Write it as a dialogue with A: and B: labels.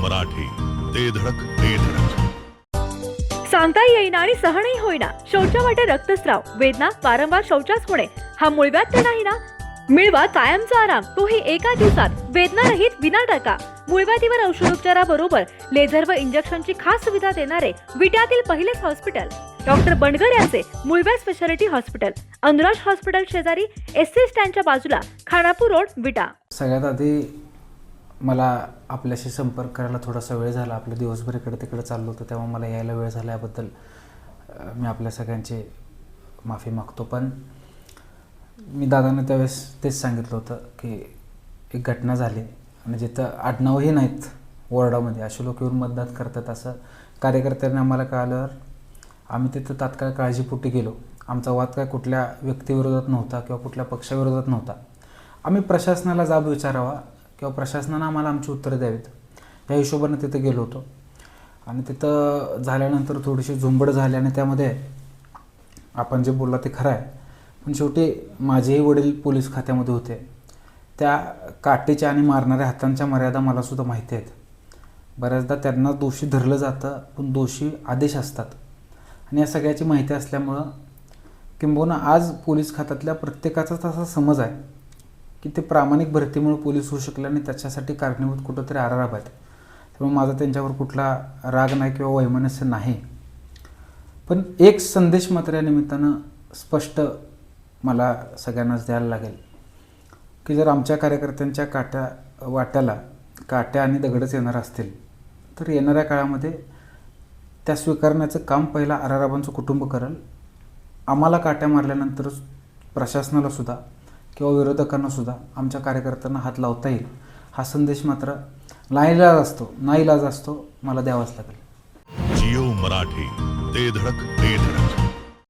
A: मराठी, ते धडक ते धडक.
B: सांगता येईना आणि सहनही होईना, शौचा वाटे रक्तस्राव, वेदना, वारंवार शौचास होणे हा मूळव्याध तर नाही ना? मिळवा कायमचा आराम, तोही एका दिवसात, वेदना रहित, विना टाका. मूळव्याधीवर औषधोपचाराबरोबर लेझर व इंजेक्शनची खास सुविधा देणारे विट्यातील पहिलेच हॉस्पिटल डॉक्टर बंडगर यांचे मूळव्याध स्पेशालिटी हॉस्पिटल, अनुराज हॉस्पिटल शेजारी, एससी स्टँडच्या बाजूला, खानापूर रोड, विटा.
C: सगळ्यात आधी मला आपल्याशी संपर्क करायला थोडासा वेळ झाला. आपलं दिवसभर इकडे तिकडे चाललो होतं, तेव्हा मला यायला वेळ झाला. याबद्दल मी आपल्या सगळ्यांची माफी मागतो. पण मी दादांना त्यावेळेस तेच सांगितलं होतं की एक घटना झाली आणि जिथं आडनावही नाहीत वॉर्डामध्ये, असे लोक येऊन मतदान करतात असं कार्यकर्त्यांना आम्हाला कळल्यावर आम्ही तिथं तात्काळ काळजीपोटी गेलो. आमचा वाद काय कुठल्या व्यक्तीविरोधात नव्हता किंवा कुठल्या पक्षाविरोधात नव्हता. आम्ही प्रशासनाला जाब विचारावा किंवा प्रशासनानं आम्हाला आमची उत्तरं द्यावीत या हिशोबाने तिथं गेलो होतो. आणि तिथं झाल्यानंतर थोडीशी झुंबड झाली आणि त्यामध्ये आपण जे बोलला ते खरं आहे. पण शेवटी माझेही वडील पोलीस खात्यामध्ये होते. त्या काठीच्या आणि मारणाऱ्या हातांच्या मर्यादा मलासुद्धा माहिती आहेत. बऱ्याचदा त्यांना दोषी धरलं जातं, पण दोषी आदेश असतात. आणि या सगळ्याची माहिती असल्यामुळं किंबहुना आज पोलीस खात्यातल्या प्रत्येकाचाच असा समज आहे की ते प्रामाणिक भरतीमुळे पोलीस होऊ शकले आणि त्याच्यासाठी कारणीभूत कुठंतरी आराराब आहेत. त्यामुळे माझा त्यांच्यावर कुठला राग नाही किंवा वैमनस्य नाही. पण एक संदेश मात्र या निमित्तानं स्पष्ट मला सगळ्यांनाच द्यायला लागेल की जर आमच्या कार्यकर्त्यांच्या वाट्याला काट्या आणि दगडच येणार असतील तर येणाऱ्या काळामध्ये त्या स्वीकारण्याचं काम पहिला आराराबांचं कुटुंब करेल. आम्हाला काट्या मारल्यानंतर प्रशासनालासुद्धा किंवा विरोधकांनासुद्धा आमच्या कार्यकर्त्यांना हात लावता येईल हा संदेश मात्र नाईलाज असतो मला द्यावाच लागेल.
A: जिओ मराठी, ते धडक ते धडक.